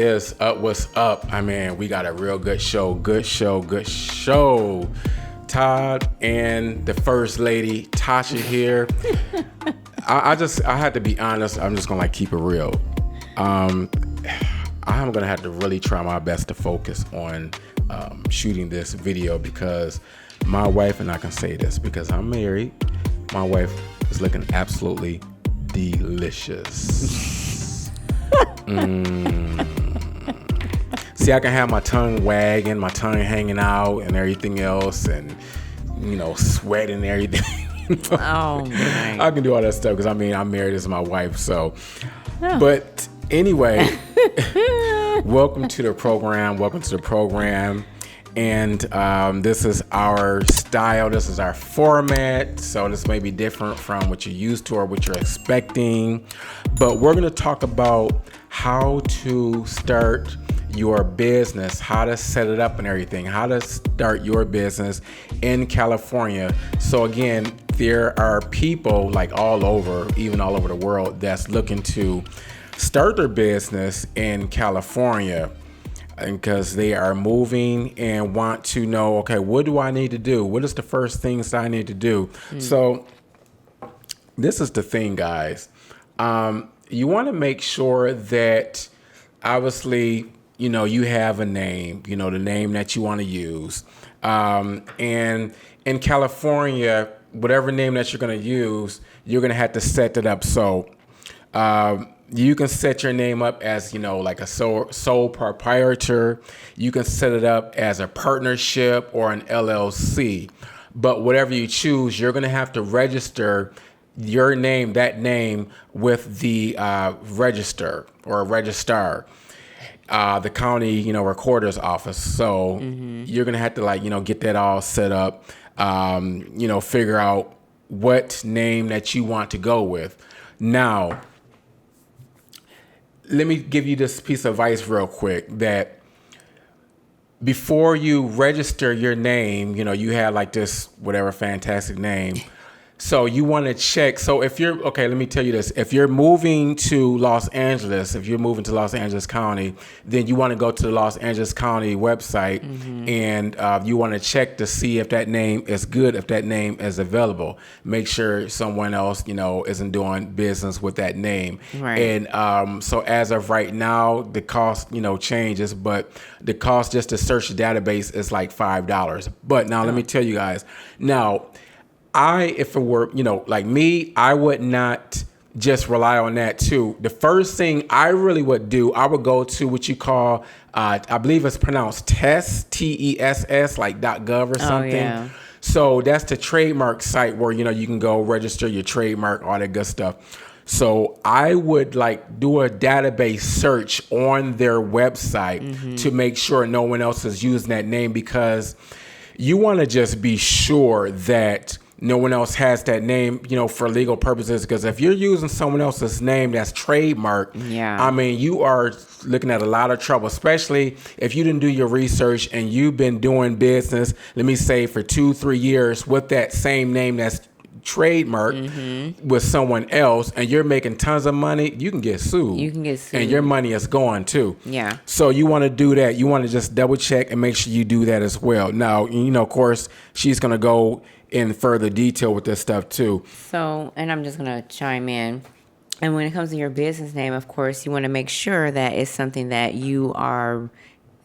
is up? What's up? I mean, we got a real good show. Todd and the first lady, Tasha here. I had to be honest. I'm just gonna keep it real. I'm gonna have to really try my best to focus on shooting this video because my wife, and I can say this because I'm married, my wife is looking absolutely delicious. See, I can have my tongue wagging, my tongue hanging out and everything else, and sweat and everything. Oh my. I can do all that stuff because I'm married. This is my wife. So, But anyway, welcome to the program. And this is our style. This is our format. So this may be different from what you're used to or what you're expecting. But we're going to talk about how to start your business, how to set it up and everything, how to start your business in California. So again, there are people like all over the world that's looking to start their business in California because they are moving and want to know, okay, what do I need to do? What is the first things I need to do? So this is the thing, guys. You want to make sure that obviously, you have a name, the name that you want to use. And in California, whatever name that you're going to use, you're going to have to set it up. So you can set your name up as, like a sole proprietor. You can set it up as a partnership or an LLC. But whatever you choose, you're going to have to register your name, that name, with the register or registrar. The county, recorder's office. So you're going to have to get that all set up, figure out what name that you want to go with. Now, let me give you this piece of advice real quick that before you register your name, you have like this, whatever fantastic name. So you want to check. So if you're, okay, let me tell you this. If you're moving to Los Angeles County, then you want to go to the Los Angeles County website and you want to check to see if that name is good, if that name is available. Make sure someone else, isn't doing business with that name. Right. And so as of right now, the cost, changes, but the cost just to search the database is like $5. But now let me tell you guys, if it were, like me, I would not just rely on that too. The first thing I really would do, I would go to what you call, I believe it's pronounced TESS, TESS, like .gov or something. Yeah. So that's the trademark site where, you can go register your trademark, all that good stuff. So I would do a database search on their website to make sure no one else is using that name, because you want to just be sure that no one else has that name, for legal purposes. Because if you're using someone else's name that's trademarked, you are looking at a lot of trouble, especially if you didn't do your research and you've been doing business, let me say, for 2-3 years with that same name that's trademarked with someone else, and you're making tons of money, you can get sued. And your money is gone too. Yeah. So you want to do that. You want to just double check and make sure you do that as well. Now, of course, she's going to go in further detail with this stuff too. So, and I'm just going to chime in. And when it comes to your business name, of course, you want to make sure that it's something that you are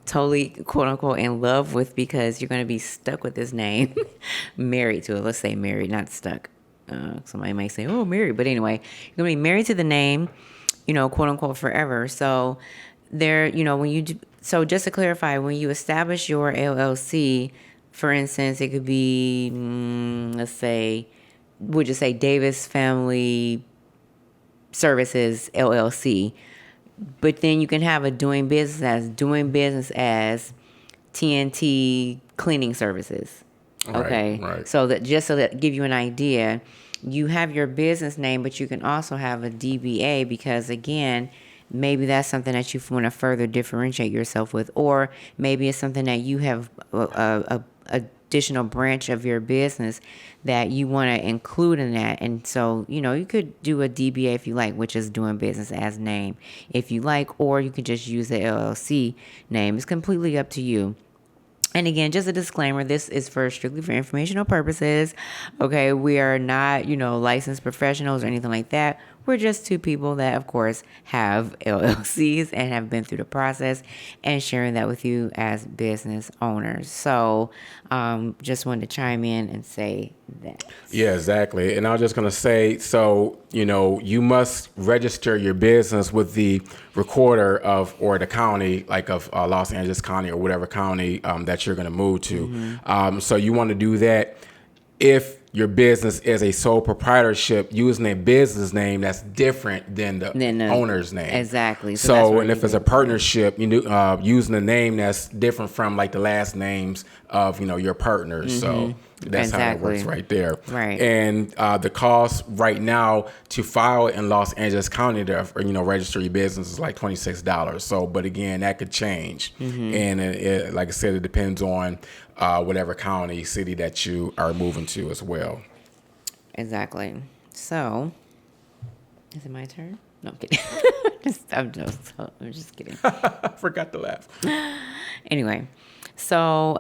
totally, quote unquote, in love with, because you're going to be stuck with this name, married to it. Let's say married, not stuck. Somebody might say, oh, married. But anyway, you're going to be married to the name, quote unquote, forever. So there, so just to clarify, when you establish your LLC, for instance, it could be, let's say, we'll just say Davis Family Services LLC. But then you can have a doing business as TNT Cleaning Services. Okay. Right. So that give you an idea, you have your business name, but you can also have a DBA, because again, maybe that's something that you want to further differentiate yourself with, or maybe it's something that you have a additional branch of your business that you want to include in that. And so, you could do a DBA if you like, which is doing business as name if you like, or you could just use the LLC name. It's completely up to you. And again, just a disclaimer, this is strictly for informational purposes. Okay, we are not, licensed professionals or anything like that. We're just two people that, of course, have LLCs and have been through the process and sharing that with you as business owners. So just wanted to chime in and say that. Yeah, exactly. And I was just going to say, so, you must register your business with the recorder or the county, like of Los Angeles County or whatever county that you're going to move to. Mm-hmm. So you want to do that if your business is a sole proprietorship using a business name that's different than the owner's name. Exactly. So and if it's a partnership, using a name that's different from like the last names of, your partners. Mm-hmm. So that's how it works right there. Right. And the cost right now to file in Los Angeles County to, register your business is like $26. So, but again, that could change. Mm-hmm. And it, like I said, it depends on whatever county, city that you are moving to as well. Exactly. So, is it my turn? No, I'm kidding. I'm just kidding. I forgot to laugh. Anyway, so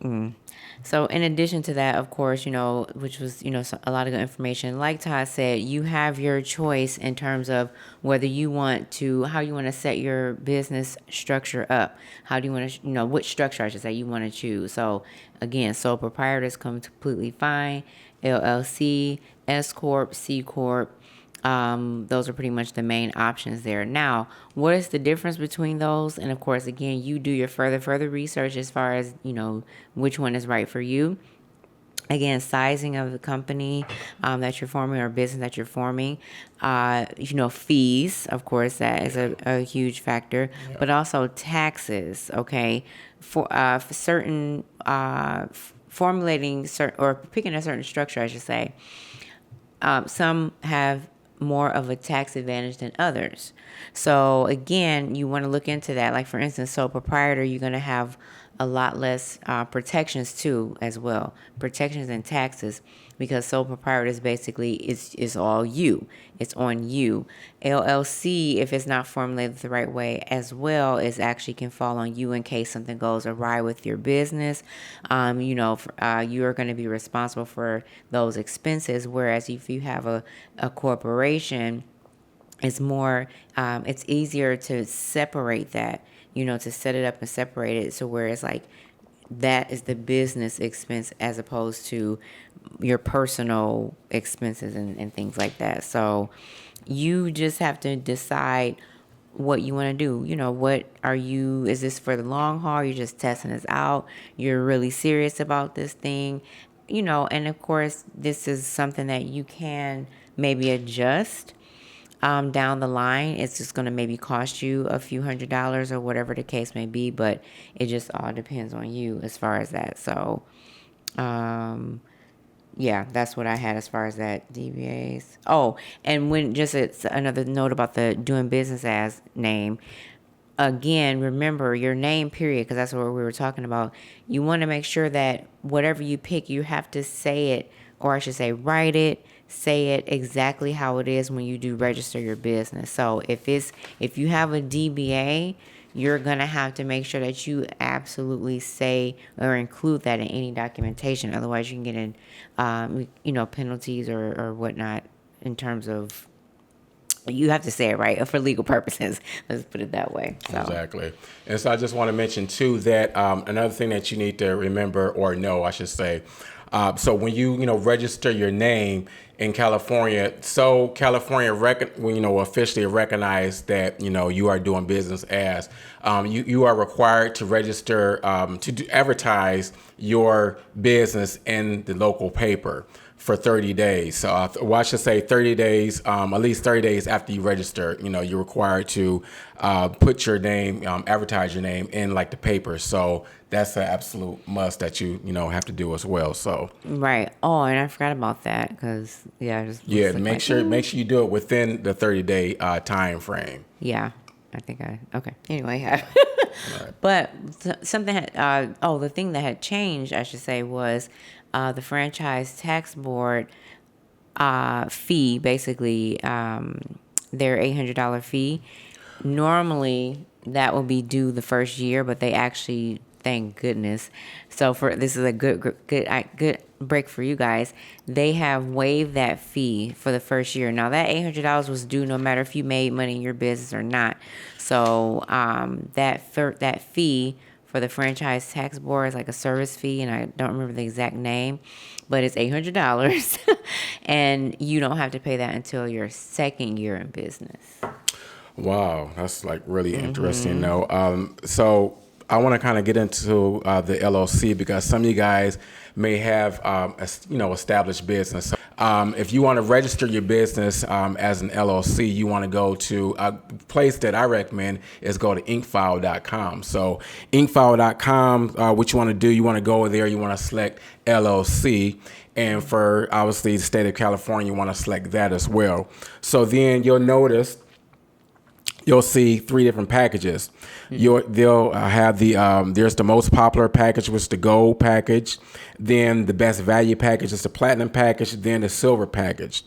in addition to that, of course, which was, a lot of good information. Like Todd said, you have your choice in terms of whether how you want to set your business structure up. How do you want to, which structure, I should say, you want to choose. So again, sole proprietors come completely fine. LLC, S Corp, C Corp. Those are pretty much the main options there. Now, what is the difference between those? And of course, again, you do your further research as far as, which one is right for you. Again, sizing of the company that you're forming or business that you're forming. Fees, of course, that is a huge factor. Yeah. But also taxes, okay? For certain, formulating or picking a certain structure, I should say. Some have more of a tax advantage than others. So again, you want to look into that. Like for instance, sole proprietor, you're going to have a lot less protections too as well. Protections and taxes, because sole proprietor is basically is all you. It's on you. LLC, if it's not formulated the right way as well, is actually can fall on you in case something goes awry with your business. You are going to be responsible for those expenses. Whereas if you have a corporation, it's more, it's easier to separate that, to set it up and separate it. So where it's like, that is the business expense as opposed to your personal expenses and things like that. So you just have to decide what you want to do. Is this for the long haul? You're just testing this out. You're really serious about this thing, and of course, this is something that you can maybe adjust down the line. It's just going to maybe cost you a few $100s or whatever the case may be, but it just all depends on you as far as that. So, yeah, that's what I had as far as that DBAs. Oh, and when just another note about the doing business as name. Again, remember your name period, because that's what we were talking about. You want to make sure that whatever you pick, you have to say it, or I should say write it, say it exactly how it is when you do register your business. So if you have a DBA, you're going to have to make sure that you absolutely say or include that in any documentation. Otherwise, you can get in, penalties or whatnot in terms of, you have to say it right for legal purposes. Let's put it that way. So. Exactly. And so I just want to mention, too, that another thing that you need to remember or know, I should say, so when you register your name in California, so California officially recognize that you are doing business as you are required to register to advertise your business in the local paper for 30 days. So I should say 30 days, at least 30 days after you register, you're required to put your name, advertise your name in like the paper. So that's an absolute must that you have to do as well. So right. Oh, and I forgot about that because make sure you do it within the 30-day time frame. Yeah, I think okay. Anyway, But something had, the thing that had changed, I should say, was the franchise tax board fee, basically their $800 fee. Normally, that will be due the first year, but they actually, thank goodness. So this is a good break for you guys. They have waived that fee for the first year. Now that $800 was due no matter if you made money in your business or not. So that fee for the franchise tax board is like a service fee, and I don't remember the exact name, but it's $800, and you don't have to pay that until your second year in business. Wow, that's like really interesting. So I want to kind of get into the LLC because some of you guys may have established business. If you want to register your business as an LLC, you want to go to a place that I recommend is go to inkfile.com. So inkfile.com, what you want to do, you want to go there, you want to select LLC. And for obviously the state of California, you want to select that as well. So then you'll see 3 different packages. They'll have there's the most popular package, which is the gold package. Then the best value package is the platinum package. Then the silver package.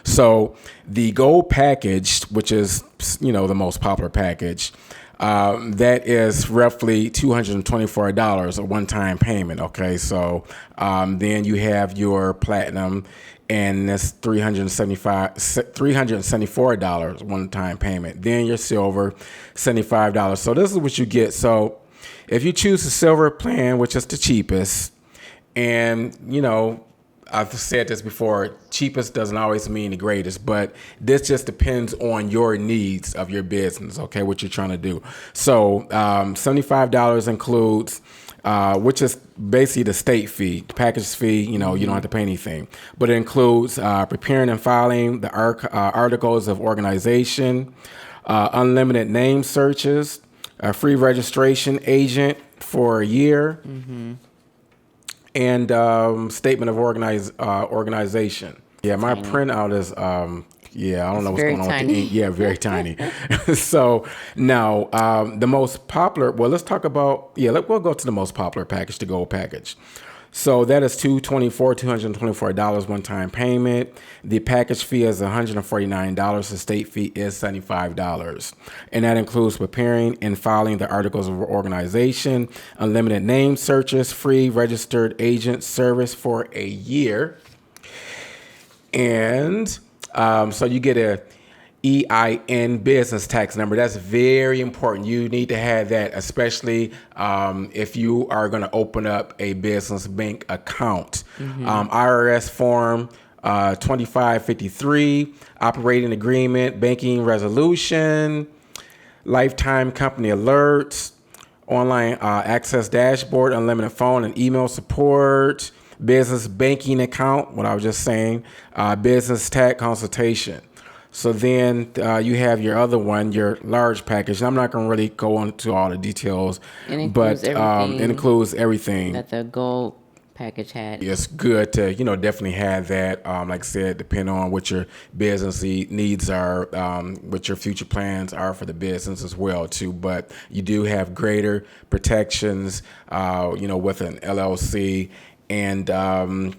So the gold package, which is the most popular package, that is roughly $224, a one-time payment. Okay, so then you have your platinum, and that's $374 one-time payment. Then your silver, $75. So this is what you get. So if you choose the silver plan, which is the cheapest, and I've said this before, cheapest doesn't always mean the greatest, but this just depends on your needs of your business, okay, what you're trying to do. So $75 includes, which is basically the state fee, the package fee, you don't have to pay anything. But it includes preparing and filing the articles of organization, unlimited name searches, a free registration agent for a year, and statement of organization. Yeah, my printout is, I don't know what's going on with the ink. Yeah, very tiny. So now the most popular, well, let's talk about, we'll go to the most popular package, the gold package. So that is $224 one-time payment. The package fee is $149. The state fee is $75. And that includes preparing and filing the articles of organization, unlimited name searches, free registered agent service for a year. And so you get a EIN business tax number. That's very important. You need to have that, especially if you are going to open up a business bank account. IRS form 2553, operating agreement, banking resolution, lifetime company alerts, online access dashboard, unlimited phone and email support, business banking account, what I was just saying, business tax consultation. So then you have your other one, your large package. And I'm not going to really go into all the details, but it includes everything that the gold package had. It's good to, definitely have that. Like I said, depending on what your business needs are, what your future plans are for the business as well, too. But you do have greater protections, with an LLC. And, like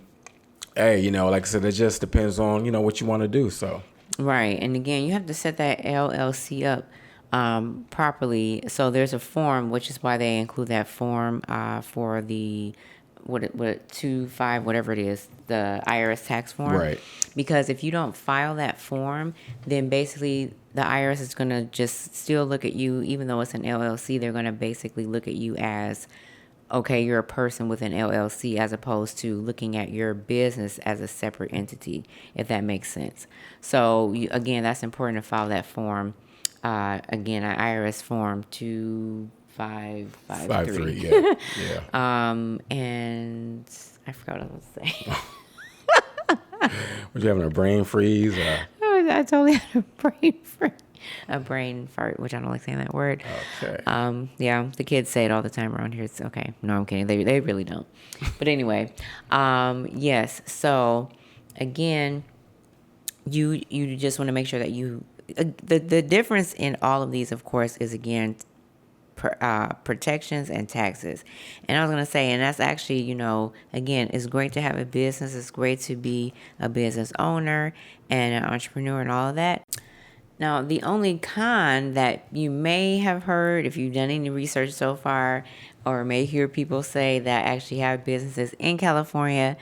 I said, it just depends on, what you want to do. So. Right. And again, you have to set that LLC up properly. So there's a form, which is why they include that form for the what 25, whatever it is, the IRS tax form. Right. Because if you don't file that form, then basically the IRS is going to just still look at you, even though it's an LLC, they're going to basically look at you as, okay, you're a person with an LLC, as opposed to looking at your business as a separate entity, if that makes sense. So, again, that's important to file that form. Again, an IRS form 2553. Yeah. And I forgot what I was going to say. Was you having a brain freeze? I totally had a brain freeze. A brain fart, which I don't like saying that word. Okay. Yeah, the kids say it all the time around here. It's okay. No, I'm kidding. They really don't. But anyway, yes. So again, you just want to make sure that you the difference in all of these, of course, is again protections and taxes. And I was going to say, and that's actually, again, it's great to have a business. It's great to be a business owner and an entrepreneur and all of that. Now, the only con that you may have heard, if you've done any research so far, or may hear people say that actually have businesses in California,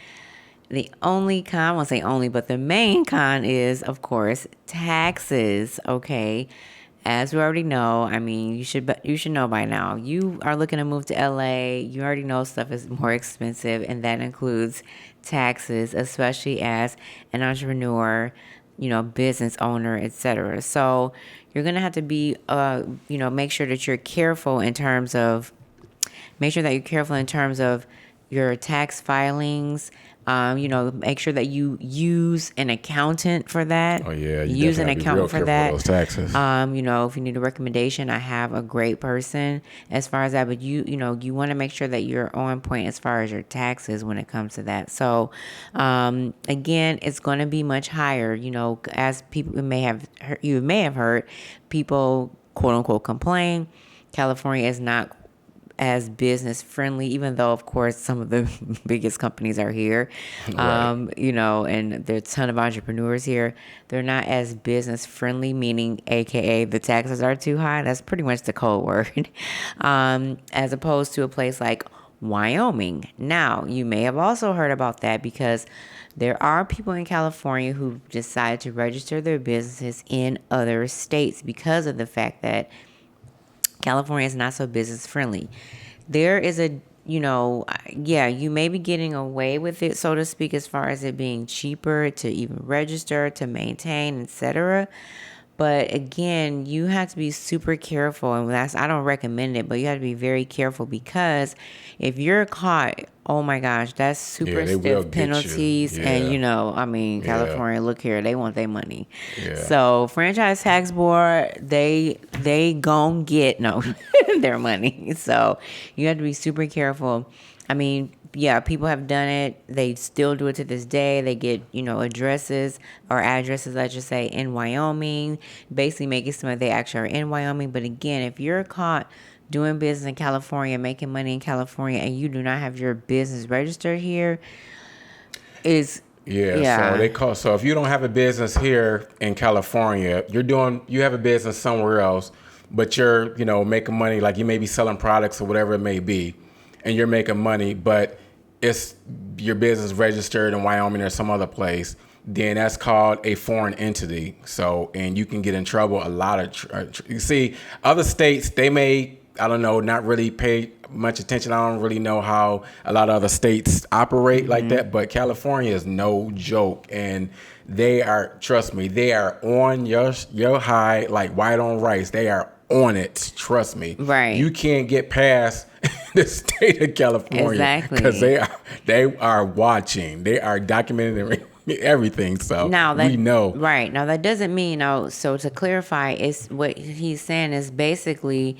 the only con, I won't say only, but the main con is, of course, taxes, okay? As we already know, I mean, you should know by now. You are looking to move to LA. You already know stuff is more expensive, and that includes taxes, especially as an entrepreneur, business owner, etc. So you're gonna have to be, make sure that you're careful in terms of, your tax filings. Make sure that you use an accountant for that. Oh yeah, you use an definitely accountant have to be real for that. careful with those taxes. If you need a recommendation, I have a great person as far as that. But you want to make sure that you're on point as far as your taxes when it comes to that. So, again, it's going to be much higher. As people may have heard, people quote unquote complain. California is not as business friendly, even though of course some of the biggest companies are here, Right. And there's a ton of entrepreneurs here. They're not as business friendly, meaning AKA the taxes are too high. That's pretty much the code word. As opposed to a place like Wyoming. Now, you may have also heard about that because there are people in California who decide to register their businesses in other states because of the fact that California is not so business friendly. There is you may be getting away with it, so to speak, as far as it being cheaper to even register, to maintain, etc. But again, you have to be super careful, and I don't recommend it, but you have to be very careful because if you're caught, oh my gosh, that's super stiff penalties. Yeah. And California, look here, they want their money. Yeah. So Franchise Tax Board, they gon' get their money. So you have to be super careful. People have done it. They still do it to this day. They get, addresses, let's just say, in Wyoming, basically making it seem like they actually are in Wyoming. But again, if you're caught doing business in California, making money in California, and you do not have your business registered here, So if you don't have a business here in California, you have a business somewhere else, but you're, making money, like you may be selling products or whatever it may be, and you're making money, but it's your business registered in Wyoming or some other place, then that's called a foreign entity. So, and you can get in trouble. You see, other states, they may, I don't know, not really pay much attention. I don't really know how a lot of other states operate like that, but California is no joke. And trust me, they are on your high like white on rice. They are on it. Trust me. Right. You can't get past the state of California. Exactly. Because they are watching. They are documenting everything. So we know. Right. Now that doesn't mean, so to clarify, it's what he's saying is basically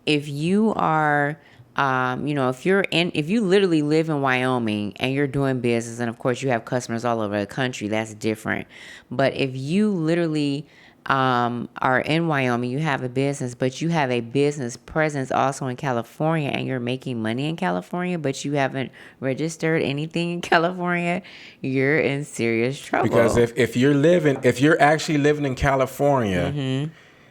if you are if you literally live in Wyoming and you're doing business, and of course you have customers all over the country, that's different. But if you literally are in Wyoming, you have a business, but you have a business presence also in California, and you're making money in California, but you haven't registered anything in California, you're in serious trouble. Because if you're actually living in California,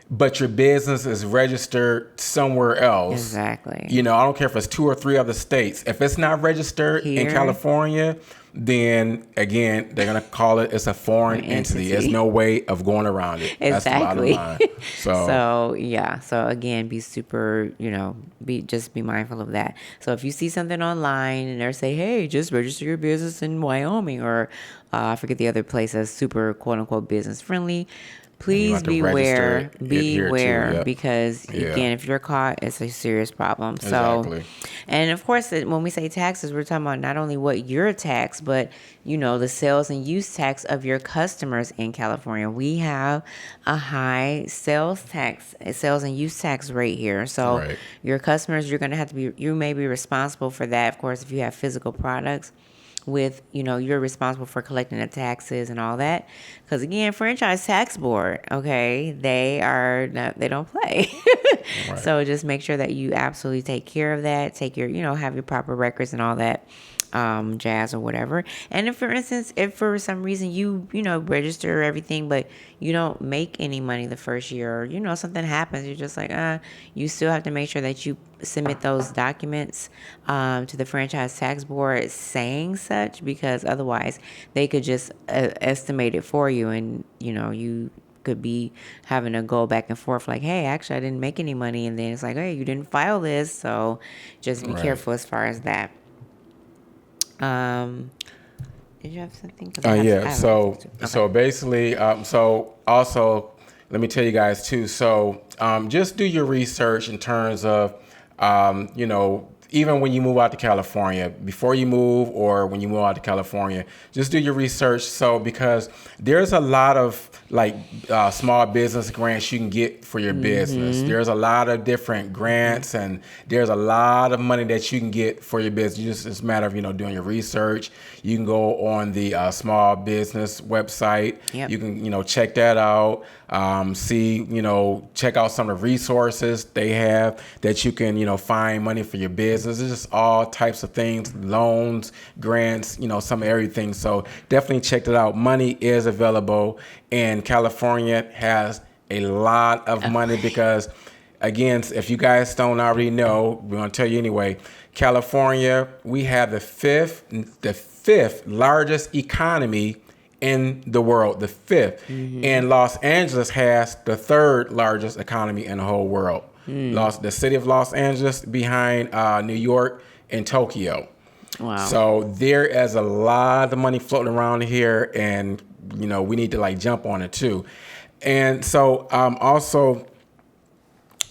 but your business is registered somewhere else. Exactly. I don't care if it's 2 or 3 other states. If it's not registered in California, then again, they're going to call it's a foreign entity. There's no way of going around it. Exactly. That's the bottom line. So again, be super, be mindful of that. So if you see something online and they're saying, hey, just register your business in Wyoming, or I forget the other place that's super quote unquote business friendly, please beware, because again, if you're caught, it's a serious problem. Exactly. So, and of course, when we say taxes, we're talking about not only what you're taxed, but the sales and use tax of your customers in California. We have a high sales and use tax rate here. So your customers, you may be responsible for that. Of course, if you have physical products. with, you're responsible for collecting the taxes and all that. Because again, franchise tax board, okay, they don't play. Right. So just make sure that you absolutely take care of that. Take your, have your proper records and all that jazz or whatever. And if, for instance, if for some reason you register everything, but you don't make any money the first year, or something happens, you're just like, you still have to make sure that you submit those documents to the franchise tax board saying such, because otherwise they could just estimate it for you, and you could be having to go back and forth like, hey, actually I didn't make any money, and then it's like, hey, you didn't file this. So just be careful as far as that. Did you have something? Yeah. So basically, so also, let me tell you guys too. So just do your research in terms of, even when you move out to California, before you move or when you move out to California, just do your research. So because there's a lot of small business grants you can get for your business. There's a lot of different grants, and there's a lot of money that you can get for your business. It's a matter of doing your research. You can go on the small business website. Yep. You can check that out. See check out some of the resources they have that you can find money for your business. It's just all types of things, loans, grants, some of everything. So definitely check that out. Money is available, and California has a lot of money because, again, if you guys don't already know, we're going to tell you anyway. California, we have the fifth largest economy in the world, the fifth. And Los Angeles has the third largest economy in the whole world. The city of Los Angeles behind New York and Tokyo. Wow. So there is a lot of money floating around here, and we need to jump on it too. And so also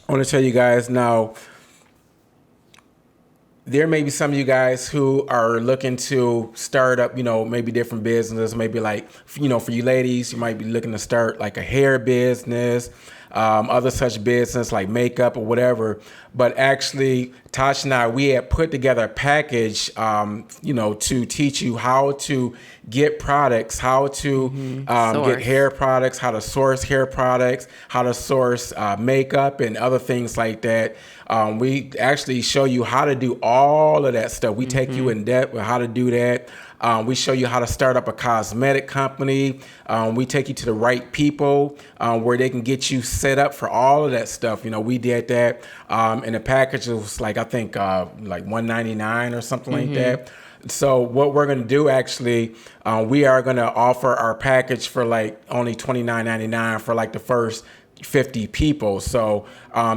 I want to tell you guys now, there may be some of you guys who are looking to start up, maybe different businesses, maybe for you ladies, you might be looking to start a hair business, other such business like makeup or whatever. But actually, Tasha and I, we had put together a package, to teach you how to get products, how to get hair products, how to source hair products, how to source makeup and other things like that. We actually show you how to do all of that stuff. We take you in depth with how to do that. We show you how to start up a cosmetic company. We take you to the right people where they can get you set up for all of that stuff. We did that. And the package was I think $199 or something like that. So what we're going to do actually, we are going to offer our package for only $29.99 for the first 50 people. So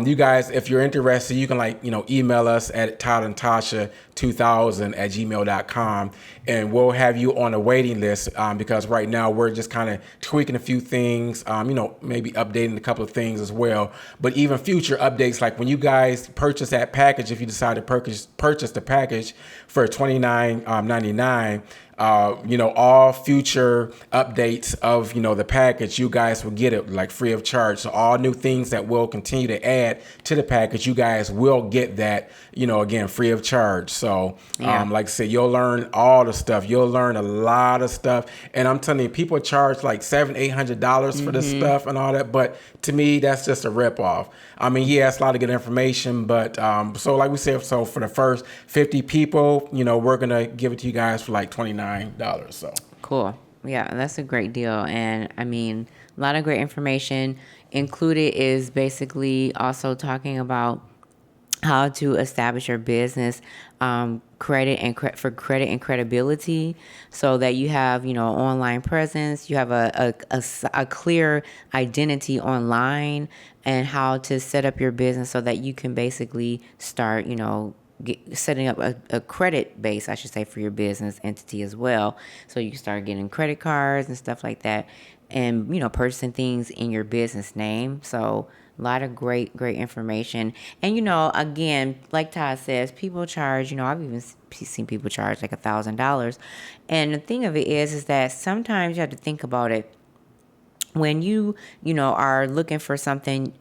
you guys, if you're interested, you can email us at toddandtasha2000@gmail.com, and we'll have you on a waiting list because right now we're just kind of tweaking a few things, maybe updating a couple of things as well. But even future updates, when you guys purchase that package, if you decide to purchase the package for $29.99, all future updates of, the package, you guys will get it free of charge. So all new things that we'll continue to add to the package, you guys will get that, again, free of charge. So, like I said, you'll learn all the stuff. You'll learn a lot of stuff. And I'm telling you, people charge $700-800 for this stuff and all that. But to me, that's just a ripoff. I mean, yeah, it's a lot of good information, but so like we said, so for the first 50 people, we're going to give it to you guys for $29. So cool. Yeah, that's a great deal. And I mean, a lot of great information. Included is basically also talking about how to establish your business, credit and credibility, so that you have online presence, you have a clear identity online, and how to set up your business so that you can basically start setting up a credit base, I should say, for your business entity as well, so you can start getting credit cards and stuff like that, and purchasing things in your business name. So a lot of great information. And again, like Todd says, people charge, I've even seen people charge $1,000. And the thing of it is that sometimes you have to think about it. When you are looking for something,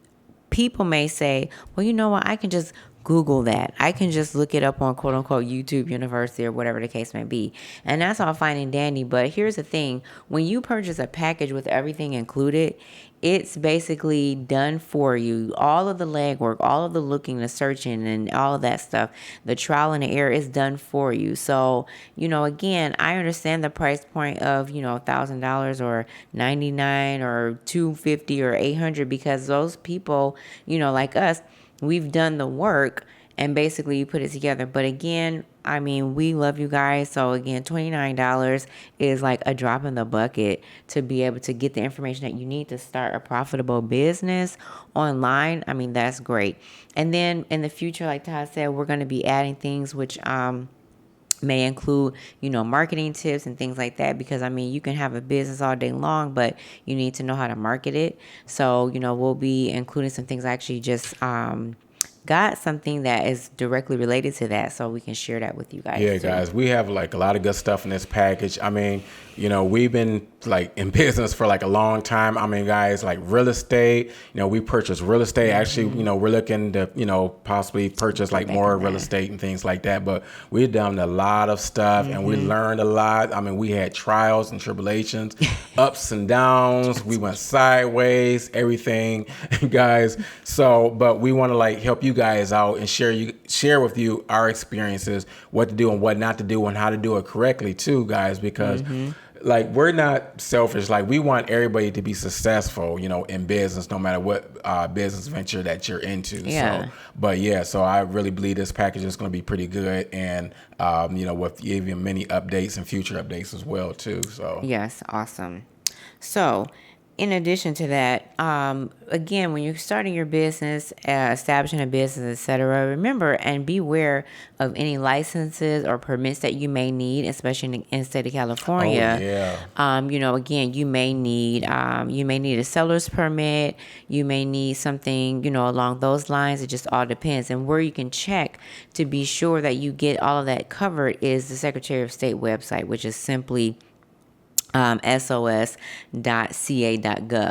people may say, well, you know what, I can just Google that. I can just look it up on quote unquote YouTube University or whatever the case may be. And that's all fine and dandy. But here's the thing. When you purchase a package with everything included, it's basically done for you. All of the legwork, all of the looking, the searching, and all of that stuff, the trial and the error is done for you. So, again, I understand the price point of, $1,000 or $99 or $250 or $800 because those people, like us, we've done the work and basically you put it together. But again, I mean, we love you guys. So again, $29 is like a drop in the bucket to be able to get the information that you need to start a profitable business online. I mean, that's great. And then in the future, like Todd said, we're going to be adding things which may include, marketing tips and things like that, because I mean, you can have a business all day long, but you need to know how to market it. So, we'll be including some things. I actually just got something that is directly related to that, so we can share that with you guys. Yeah, too. guys, we have like a lot of good stuff in this package. I mean, we've been like in business for like a long time. I mean, guys, like real estate, we purchase real estate. Actually, we're looking to, possibly purchase like more real estate and things like that. But we've done a lot of stuff and we learned a lot. I mean, we had trials and tribulations, ups and downs. We went sideways, everything, guys. So, but we want to like help you guys out and share with you our experiences, what to do and what not to do and how to do it correctly too, guys, because like we're not selfish. Like we want everybody to be successful, in business, no matter what business venture that you're into. Yeah. So I really believe this package is going to be pretty good, and with even many updates and future updates as well too. So Yes, awesome. So, in addition to that, again, when you're starting your business, establishing a business, etc., remember and beware of any licenses or permits that you may need, especially in the state of California. Oh, yeah. Again, you may need a seller's permit. You may need something, along those lines. It just all depends. And where you can check to be sure that you get all of that covered is the Secretary of State website, which is simply sos.ca.gov.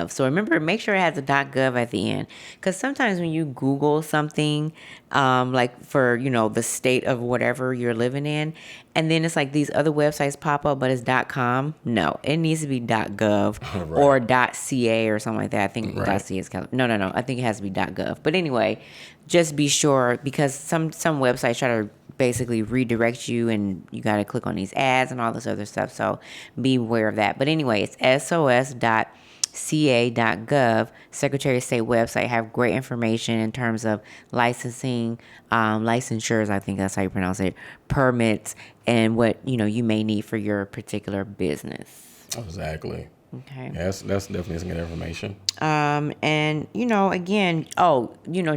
So remember, make sure it has a .gov at the end, because sometimes when you Google something, like for, the state of whatever you're living in, and then it's like these other websites pop up, but it's .com. No, it needs to be .gov or .ca or something like that. I think .ca is no. I think it has to be .gov. But anyway, just be sure, because some websites try to basically redirect you and you got to click on these ads and all this other stuff. So be aware of that. But anyway, it's sos.ca.gov, Secretary of State website. Have great information in terms of licensing, licensures, I think that's how you pronounce it, permits, and what, you may need for your particular business. Exactly. Okay. Yes, that's definitely some good information. And, again,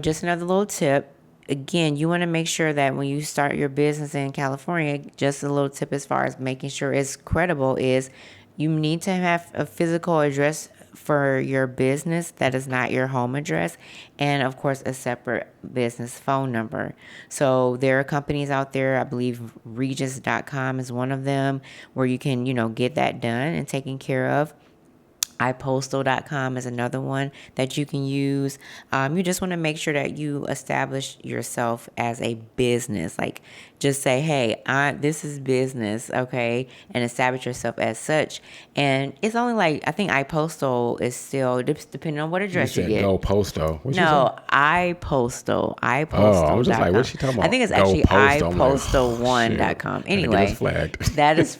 just another little tip. Again, you want to make sure that when you start your business in California, just a little tip as far as making sure it's credible is you need to have a physical address for your business that is not your home address, and of course a separate business phone number. So there are companies out there, I believe Regis.com is one of them, where you can, get that done and taken care of. iPostal.com is another one that you can use. You just want to make sure that you establish yourself as a business. Like, just say, hey, this is business, okay? And establish yourself as such. And it's only like, I think iPostal is still, depending on what address you get. Go Postal. No, iPostal. iPostal. Oh, I was just like, what's she talking about? I think it's Go actually Postal. iPostal1.com. Anyway, that is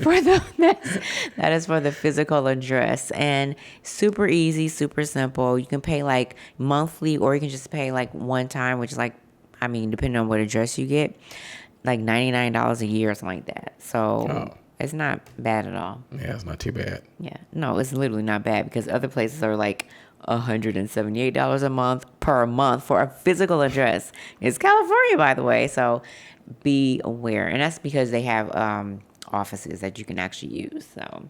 for the physical address, and super easy, super simple. You can pay like monthly, or you can just pay like one time, which is like, depending on what address you get, like $99 a year or something like that. So it's not bad at all. Yeah, it's not too bad. Yeah, no, it's literally not bad, because other places are like $178 a month per month for a physical address. It's California, by the way, so be aware. And that's because they have offices that you can actually use. So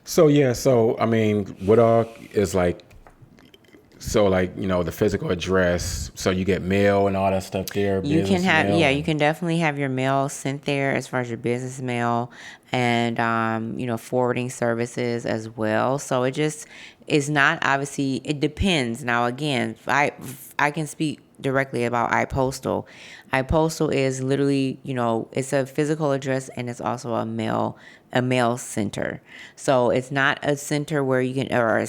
what all is like, the physical address, so you get mail and all that stuff there. You can have, you can definitely have your mail sent there as far as your business mail, and, forwarding services as well. So it just is not, obviously, it depends. Now, again, I can speak directly about iPostal. iPostal is literally, it's a physical address and it's also a mail center. So it's not a center where you can, or a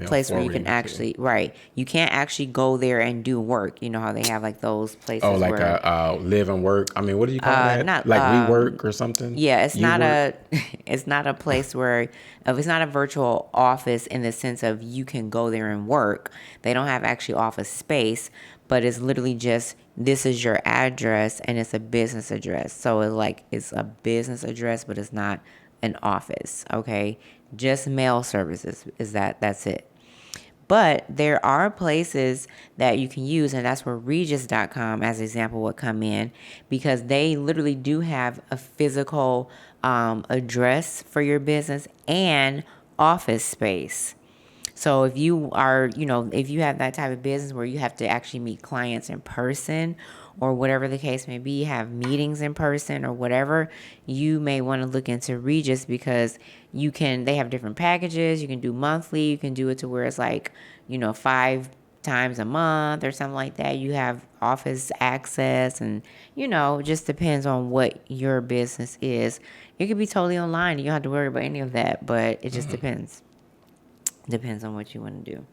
place where you can actually, right. You can't actually go there and do work. You know how they have like those places. Oh, like a live and work. I mean, what do you call that? Not like WeWork or something? Yeah, it's not a place where, it's not a virtual office in the sense of you can go there and work. They don't have actually office space, but it's literally just, this is your address and it's a business address. So it's a business address, but it's not an office. Okay. Just mail services that's it. But there are places that you can use, and that's where Regis.com, as an example, would come in, because they literally do have a physical address for your business and office space. So if you are, if you have that type of business where you have to actually meet clients in person, or whatever the case may be, have meetings in person or whatever, you may want to look into Regis, because they have different packages. You can do monthly. You can do it to where it's 5 times a month or something like that. You have office access, and, it just depends on what your business is. It could be totally online. You don't have to worry about any of that, but it just depends. Depends on what you want to do.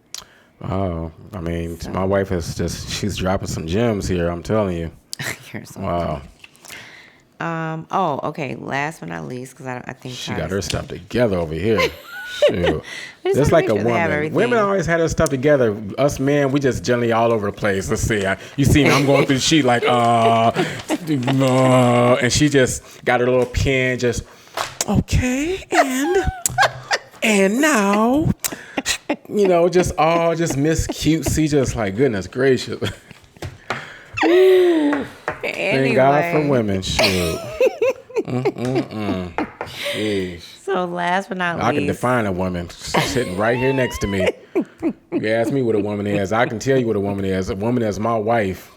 Oh, I mean, my wife she's dropping some gems here, I'm telling you. Wow. Okay. Last but not least, because I think she got her stuff together over here. Shoot. Just like a woman. Women always had her stuff together. Us men, we just generally all over the place. Let's see. You see me, I'm going through the sheet like, and she just got her little pen, just, okay, and now, just Miss Cutesy, just like, goodness gracious. Anyway. Thank God for women. Shoot. So last but not least, I can define a woman sitting right here next to me. You ask me what a woman is, I can tell you what a woman is. A woman is my wife.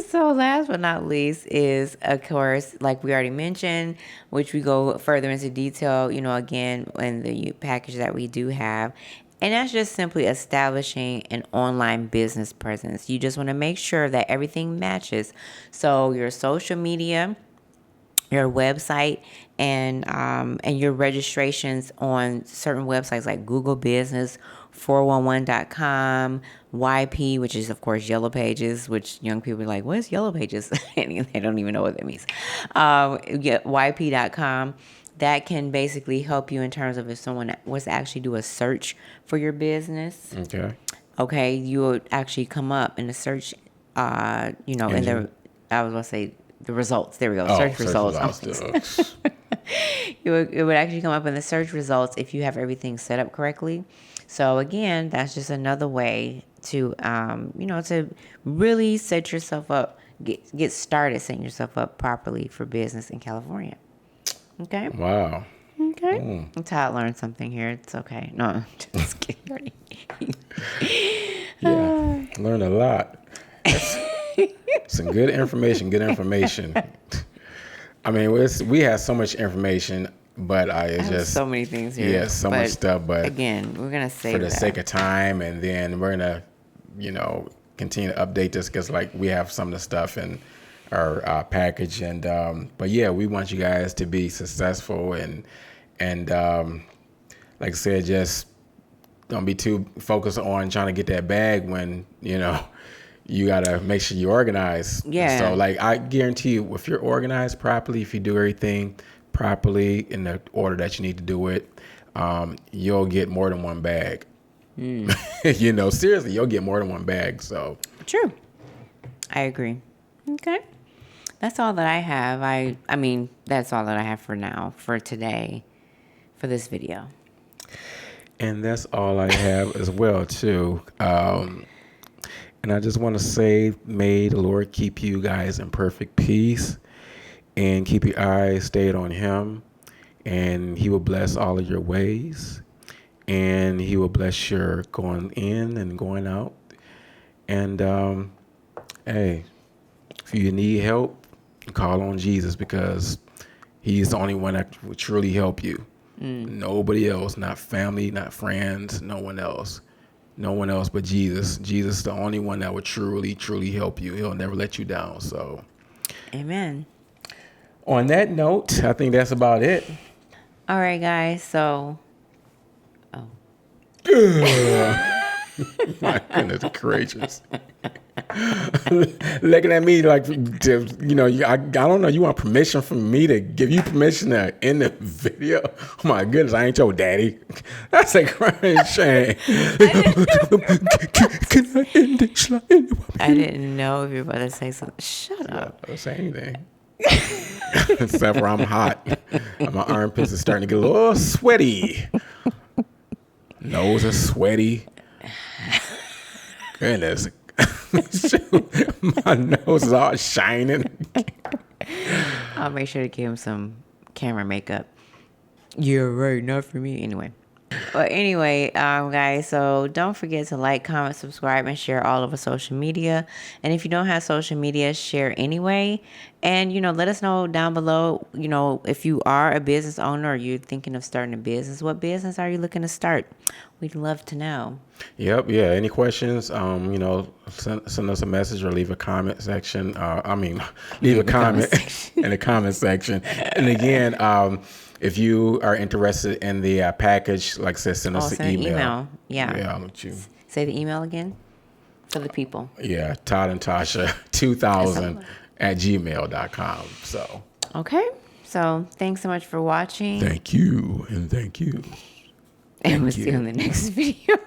So last but not least is, of course, like we already mentioned, which we go further into detail, again, in the package that we do have. And that's just simply establishing an online business presence. You just want to make sure that everything matches. So your social media, your website, and your registrations on certain websites like Google Business, 411.com, YP, which is, of course, Yellow Pages, which young people are like, what's Yellow Pages? They don't even know what that means. YP.com. That can basically help you in terms of if someone was to actually do a search for your business. Okay, you would actually come up in the search, in the, I was going to say the results. There we go. Search results. It would actually come up in the search results if you have everything set up correctly. So again, that's just another way to, to really set yourself up, get started setting yourself up properly for business in California. Okay. Wow. Okay. Todd learned something here. It's okay. No, just kidding. Yeah, learned a lot. Some good information. I mean, we have so much information, but it's just so many things here. Yeah, so much stuff. But again, we're gonna save for the sake of time, and then we're gonna, continue to update this, because like we have some of the stuff in our package, and but yeah, we want you guys to be successful, and like I said, just don't be too focused on trying to get that bag when you gotta make sure you organize. Yeah. So like I guarantee you, if you're organized properly, if you do everything properly in the order that you need to do it, you'll get more than one bag. Seriously, you'll get more than one bag. So true. I agree. Okay. That's all that I have. I mean, that's all that I have for now, for today, for this video. And that's all I have as well, too. And I just want to say, may the Lord keep you guys in perfect peace, and keep your eyes stayed on Him, and He will bless all of your ways, and He will bless your going in and going out. And hey, if you need help, call on Jesus, because He's the only one that will truly help you. Nobody else, not family, not friends, no one else. No one else but Jesus. Jesus is the only one that would truly, truly help you. He'll never let you down. So, amen. On that note, I think that's about it. All right, guys. So, my goodness gracious. Looking at me like, I don't know. You want permission from me to give you permission to end the video? Oh my goodness, I ain't your daddy. That's a crying shame. Can I end this? I didn't know if you were about to say something. Shut up. Don't say anything. Except for I'm hot. My armpits are starting to get a little sweaty. Nose is sweaty. Goodness. My nose is all shining. I'll make sure to give him some camera makeup. Yeah, right. Not for me. Anyway, guys, so don't forget to like, comment, subscribe, and share all over social media. And if you don't have social media, share anyway. And, let us know down below, if you are a business owner or you're thinking of starting a business, what business are you looking to start? We'd love to know. Yep. Yeah. Any questions? Send us a message or leave a comment section. Leave a comment in the comment section. And again, if you are interested in the package, like I said, send us an email. Yeah. Yeah. I'll let you say the email again for the people. Yeah. Todd and Tasha 2000 at gmail.com. So. Okay. So thanks so much for watching. Thank you. And thank you. And we'll see you in the next video.